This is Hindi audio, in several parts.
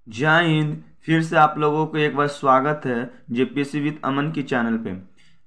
जय हिंद। फिर से आप लोगों को एक बार स्वागत है जेपीएससी विद अमन की चैनल पे।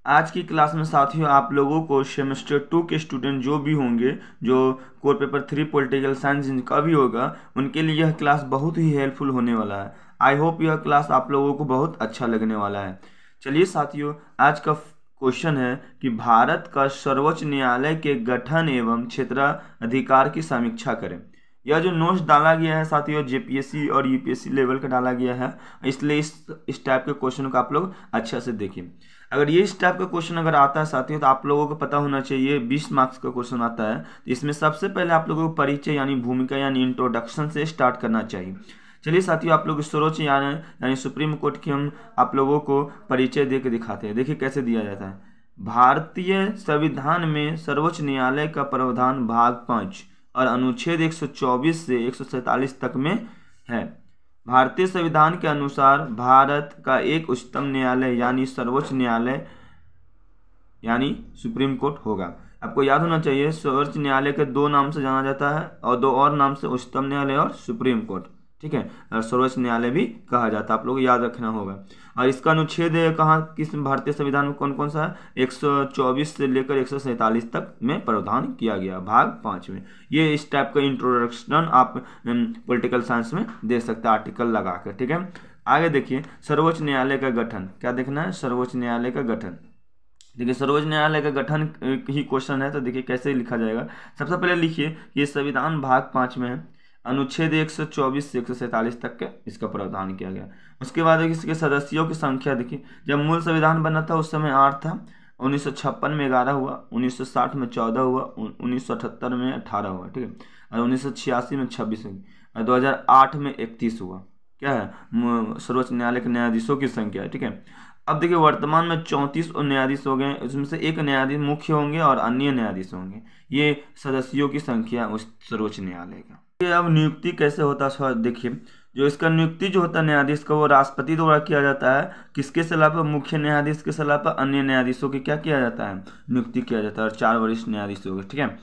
आज की क्लास में साथियों आप लोगों को सेमेस्टर 2 के स्टूडेंट जो भी होंगे, जो कोर पेपर 3 पॉलिटिकल साइंस जिनका भी होगा, उनके लिए यह क्लास बहुत ही हेल्पफुल होने वाला है। आई होप यह क्लास आप लोगों को बहुत अच्छा लगने वाला है। चलिए साथियों, आज का क्वेश्चन है कि भारत का सर्वोच्च न्यायालय के गठन एवं क्षेत्राधिकार की समीक्षा करें। यह जो नोट्स डाला गया है साथियों, जेपीएससी और यूपीएससी लेवल का डाला गया है, इसलिए इस टाइप के क्वेश्चन को आप लोग अच्छे से देखिए। अगर ये इस टाइप का क्वेश्चन अगर आता है साथियों, तो आप लोगों को पता होना चाहिए 20 मार्क्स का क्वेश्चन आता है, तो इसमें सबसे पहले आप लोगों को परिचय यानी भूमिका यानी इंट्रोडक्शन से स्टार्ट करना चाहिए। चलिए साथियों, आप लोग सर्वोच्च यानी सुप्रीम कोर्ट की हम आप लोगों को परिचय दे के दिखाते हैं। देखिए कैसे दिया जाता है। भारतीय संविधान में सर्वोच्च न्यायालय का प्रावधान भाग 5 और अनुच्छेद 124 से 147 तक में है। भारतीय संविधान के अनुसार भारत का एक उच्चतम न्यायालय यानी सर्वोच्च न्यायालय यानी सुप्रीम कोर्ट होगा। आपको याद होना चाहिए, सर्वोच्च न्यायालय के दो नाम से जाना जाता है और दो और नाम से, उच्चतम न्यायालय और सुप्रीम कोर्ट। ठीक है, और सर्वोच्च न्यायालय भी कहा जाता है, आप लोग याद रखना होगा। और इसका अनुच्छेद कहाँ किस भारतीय संविधान में कौन कौन सा है? 124 से लेकर 147 तक में प्रावधान किया गया भाग 5 में। ये इस टाइप का इंट्रोडक्शन आप पॉलिटिकल साइंस में दे सकते हैं आर्टिकल लगाकर। ठीक है, आगे देखिए सर्वोच्च न्यायालय का गठन। क्या देखना है? सर्वोच्च न्यायालय का गठन। देखिए सर्वोच्च न्यायालय का गठन ही क्वेश्चन है, तो देखिए कैसे लिखा जाएगा। सबसे पहले लिखिए ये संविधान भाग 5 में है, अनुच्छेद 124 से 147 तक के इसका प्रावधान किया गया। उसके बाद इसके सदस्यों की संख्या देखिए, जब मूल संविधान बना था उस समय 8 था, 1956 में 11 हुआ, 1960 में 14 हुआ, 1978 में 18 हुआ। ठीक है, और 1986 में 26 हुई, और 2008 में 31 हुआ। क्या है? सर्वोच्च न्यायालय के न्यायाधीशों की संख्या है। ठीक है, अब देखिए वर्तमान में 34 न्यायाधीश हो गए, उसमें से एक न्यायाधीश मुख्य होंगे और अन्य न्यायाधीश होंगे। ये सदस्यों की संख्या उस सर्वोच्च न्यायालय का। ये अब नियुक्ति कैसे होता है देखिए, जो इसका नियुक्ति जो होता है न्यायाधीश का, वो राष्ट्रपति द्वारा किया जाता है। किसके सलाह पर? मुख्य न्यायाधीश के सलाह पर अन्य न्यायाधीशों की क्या किया जाता है? नियुक्ति किया जाता है, और 4 वरिष्ठ न्यायाधीश होंगे। ठीक है,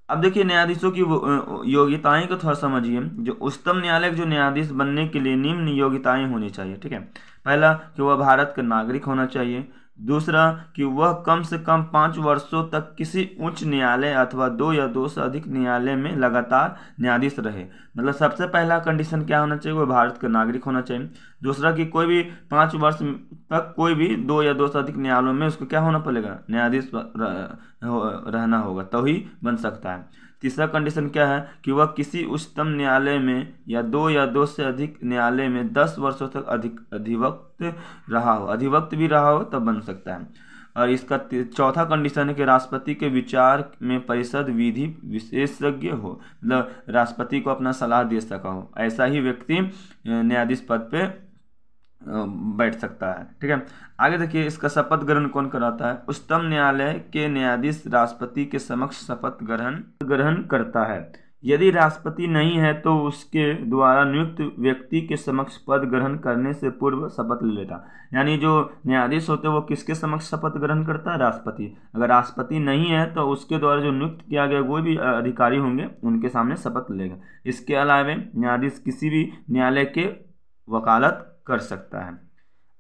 अब देखिए न्यायाधीशों की योग्यताएं को थोड़ा समझिए। जो उच्चतम न्यायालय के जो न्यायाधीश बनने के लिए निम्न योग्यताएं होनी चाहिए। ठीक है, पहला कि वह भारत का नागरिक होना चाहिए। दूसरा कि वह कम से कम 5 वर्षों तक किसी उच्च न्यायालय अथवा 2 या 2 से अधिक न्यायालय में लगातार न्यायाधीश रहे। मतलब सबसे पहला कंडीशन क्या होना चाहिए? वह भारत का नागरिक होना चाहिए। दूसरा कि कोई भी 5 वर्ष तक कोई भी 2 या 2 से अधिक न्यायालयों में उसको क्या होना पड़ेगा? न्यायाधीश रहना होगा, तभी बन सकता है। तीसरा कंडीशन क्या है? कि वह किसी उच्चतम न्यायालय में या 2 या 2 से अधिक न्यायालय में 10 वर्षों तक अधिवक्त रहा हो। अधिवक्त भी रहा हो तब बन सकता है। और इसका चौथा कंडीशन है कि राष्ट्रपति के विचार में परिषद विधि विशेषज्ञ हो, मतलब राष्ट्रपति को अपना सलाह दे सका हो, ऐसा ही व्यक्ति न्यायाधीश पद पे बैठ सकता है। ठीक है, आगे देखिए इसका शपथ ग्रहण कौन कराता है? उच्चतम न्यायालय के न्यायाधीश राष्ट्रपति के समक्ष शपथ ग्रहण करता है। यदि राष्ट्रपति नहीं है तो उसके द्वारा नियुक्त व्यक्ति के समक्ष पद ग्रहण करने से पूर्व शपथ ले लेता। यानी जो न्यायाधीश होते हैं वो किसके समक्ष शपथ ग्रहण करता है? राष्ट्रपति। अगर राष्ट्रपति नहीं है तो उसके द्वारा जो नियुक्त किया गया कोई भी अधिकारी होंगे उनके सामने शपथ लेगा। इसके अलावा न्यायाधीश किसी भी न्यायालय के वकालत कर सकता है।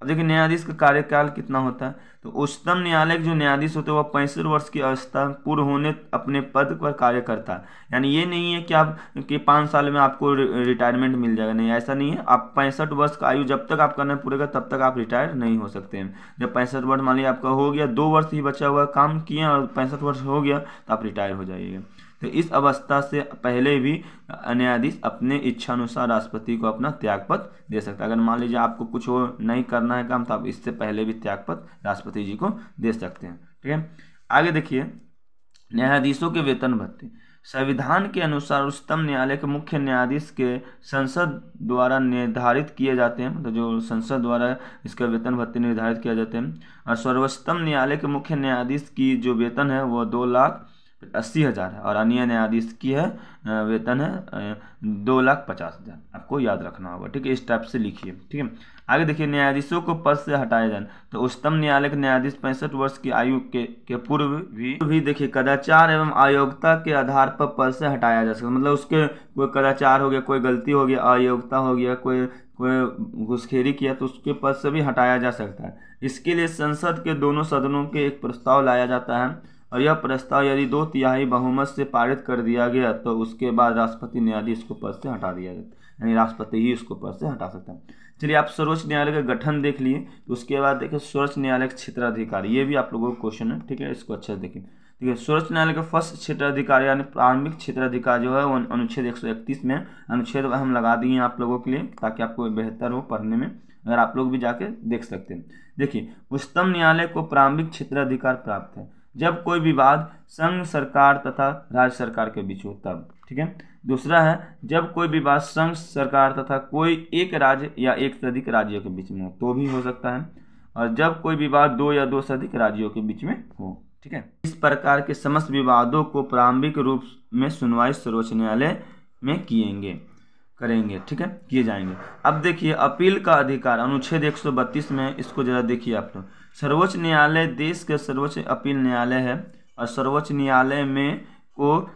अब देखिए न्यायाधीश का कार्यकाल कितना होता है? तो उच्चतम न्यायालय के जो न्यायाधीश होते हैं वह 65 वर्ष की अवस्था पूर्ण होने अपने पद पर कार्य करता है। यानी ये नहीं है कि आप कि 5 साल में आपको रिटायरमेंट मिल जाएगा, नहीं, ऐसा नहीं है। आप 65 वर्ष का आयु जब तक आप करना पूरेगा तब तक आप रिटायर नहीं हो सकते हैं। जब 65 वर्ष मान लीजिए आपका हो गया, 2 वर्ष ही बचा हुआ काम किए और 65 वर्ष हो गया तो आप रिटायर हो जाइएगा। तो इस अवस्था से पहले भी न्यायाधीश अपने इच्छा अनुसार राष्ट्रपति को अपना त्यागपत्र दे सकता है। अगर मान लीजिए आपको कुछ हो नहीं करना है काम, तो आप इससे पहले भी त्यागपत्र राष्ट्रपति जी को दे सकते हैं। ठीक है, आगे देखिए न्यायाधीशों के वेतन भत्ते। संविधान के अनुसार उच्चतम न्यायालय के मुख्य न्यायाधीश के संसद द्वारा निर्धारित किए जाते हैं, मतलब जो संसद द्वारा इसका वेतन भत्ते निर्धारित किए जाते हैं। और सर्वोच्चतम न्यायालय के मुख्य न्यायाधीश की जो वेतन है वो 2 लाख 80,000 है, और अन्य न्यायाधीश की है वेतन है 2,50,000। आपको याद रखना होगा, ठीक है। इस टाइप से लिखिए, ठीक है। आगे देखिए, न्यायाधीशों को पद से हटाया जाए तो उच्चतम न्यायालय के न्यायाधीश 65 वर्ष की आयु के पूर्व भी देखिए कदाचार एवं अयोग्यता के आधार पर पद से हटाया जा सकता। मतलब उसके कोई कदाचार हो गया, कोई गलती हो गया, अयोग्यता हो गया, कोई घुसखोरी किया तो उसके पद से भी हटाया जा सकता है। इसके लिए संसद के दोनों सदनों के एक प्रस्ताव लाया जाता है, और यह प्रस्ताव यदि 2/3 बहुमत से पारित कर दिया गया तो उसके बाद राष्ट्रपति न्यायाधीश को पद से हटा दिया जाता है, यानी राष्ट्रपति ही उसको पद से हटा सकता है। चलिए, आप सर्वोच्च न्यायालय का गठन देख लिए, तो उसके बाद देखिए सर्वोच्च न्यायालय का क्षेत्राधिकार, ये भी आप लोगों को क्वेश्चन है, ठीक है। इसको अच्छे से देखिए, ठीक है। सर्वोच्च न्यायालय का फर्स्ट क्षेत्राधिकार यानी प्रारंभिक क्षेत्राधिकार जो है वो अनुच्छेद 131 में अनुच्छेद हम लगा दिए हैं आप लोगों के लिए, ताकि आपको बेहतर हो पढ़ने में, अगर आप लोग भी जाके देख सकते हैं। देखिए, उच्चतम न्यायालय को प्रारंभिक क्षेत्राधिकार प्राप्त है जब कोई विवाद संघ सरकार तथा राज्य सरकार के बीच हो तब, ठीक है। दूसरा है जब कोई विवाद संघ सरकार तथा कोई एक राज्य या एक से अधिक राज्यों के बीच में हो तो भी हो सकता है, और जब कोई विवाद 2 या 2 से अधिक राज्यों के बीच में हो, ठीक है। इस प्रकार के समस्त विवादों को प्रारंभिक रूप में सुनवाई सर्वोच्च न्यायालय में करेंगे, ठीक है, किए जाएंगे। अब देखिए, अपील का अधिकार अनुच्छेद 132 में, इसको जरा देखिए आप लोग। सर्वोच्च न्यायालय देश के सर्वोच्च अपील न्यायालय है, और सर्वोच्च न्यायालय में को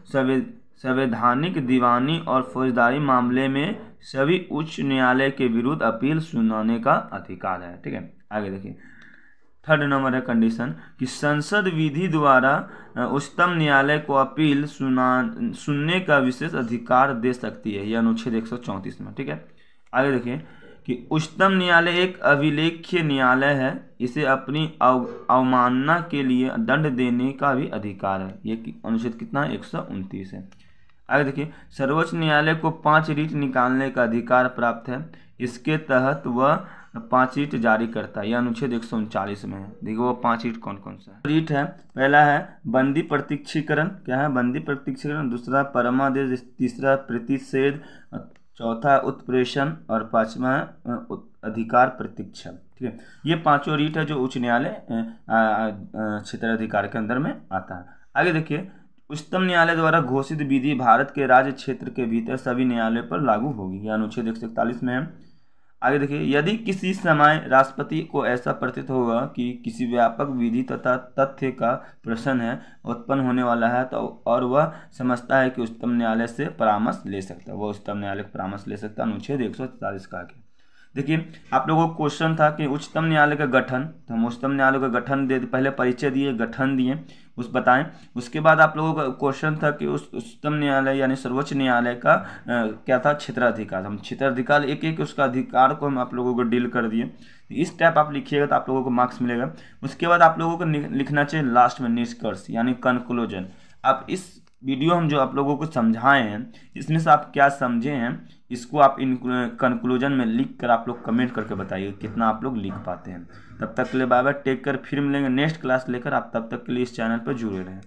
संवैधानिक, दीवानी और फौजदारी मामले में सभी उच्च न्यायालय के विरुद्ध अपील सुनाने का अधिकार है, ठीक है। आगे देखिए, 3rd नंबर है कंडीशन कि संसद विधि द्वारा उच्चतम न्यायालय को अपील सुनने का विशेष अधिकार दे सकती है, यह अनुच्छेद 134 में, ठीक है। आगे देखिए कि उच्चतम न्यायालय एक अभिलेख्य न्यायालय है, इसे अपनी अवमानना के लिए दंड देने का भी अधिकार है, ये अनुच्छेद कितना 129 है। आगे देखिए, सर्वोच्च न्यायालय को 5 रीट निकालने का अधिकार प्राप्त है, इसके तहत वह 5 रीट जारी करता है, यह अनुच्छेद 139 में है। देखिए वो 5 रीट कौन कौन सा रीट है। पहला है बंदी प्रत्यक्षीकरण, क्या है बंदी प्रत्यक्षीकरण, दूसरा परमादेश, तीसरा प्रतिषेध, चौथा उत्प्रेषण, और 5वां अधिकार प्रतीक्षा, ठीक है। ये 5 रीट है जो उच्च न्यायालय क्षेत्राधिकार के अंदर में आता है। आगे देखिए, उच्चतम न्यायालय द्वारा घोषित विधि भारत के राज्य क्षेत्र के भीतर सभी न्यायालयों पर लागू होगी, यह अनुच्छेद 141 में है। आगे देखिए, यदि किसी समय राष्ट्रपति को ऐसा प्रतीत होगा कि किसी व्यापक विधि तथा तथ्य का प्रश्न है उत्पन्न होने वाला है तो और वह समझता है कि उच्चतम न्यायालय से परामर्श ले सकता है, वह उच्चतम न्यायालय का परामर्श ले सकता है, अनुच्छेद 144 का आगे। देखिए, आप लोगों को क्वेश्चन था कि उच्चतम न्यायालय का गठन, तो हम उच्चतम न्यायालय का गठन दे, पहले परिचय दिए, गठन दिए, उस बताएं। उसके बाद आप लोगों का क्वेश्चन था कि उस उच्चतम न्यायालय यानी सर्वोच्च न्यायालय का क्या था क्षेत्राधिकार, हम क्षेत्राधिकार एक एक उसका अधिकार को हम आप लोगों को डील कर दिए। इस टाइप आप लिखिएगा तो आप लोगों को मार्क्स मिलेगा। उसके बाद आप लोगों को लिखना चाहिए लास्ट में निष्कर्ष यानी कंक्लूजन। आप इस वीडियो हम जो आप लोगों को समझाए हैं इसमें से आप क्या समझे हैं, इसको आप इन कंक्लूजन में लिख कर आप लोग कमेंट करके बताइए कितना आप लोग लिख पाते हैं। तब तक के लिए बाय बाय, टेक कर, फिर मिलेंगे नेक्स्ट क्लास लेकर। आप तब तक के लिए इस चैनल पर जुड़े रहें।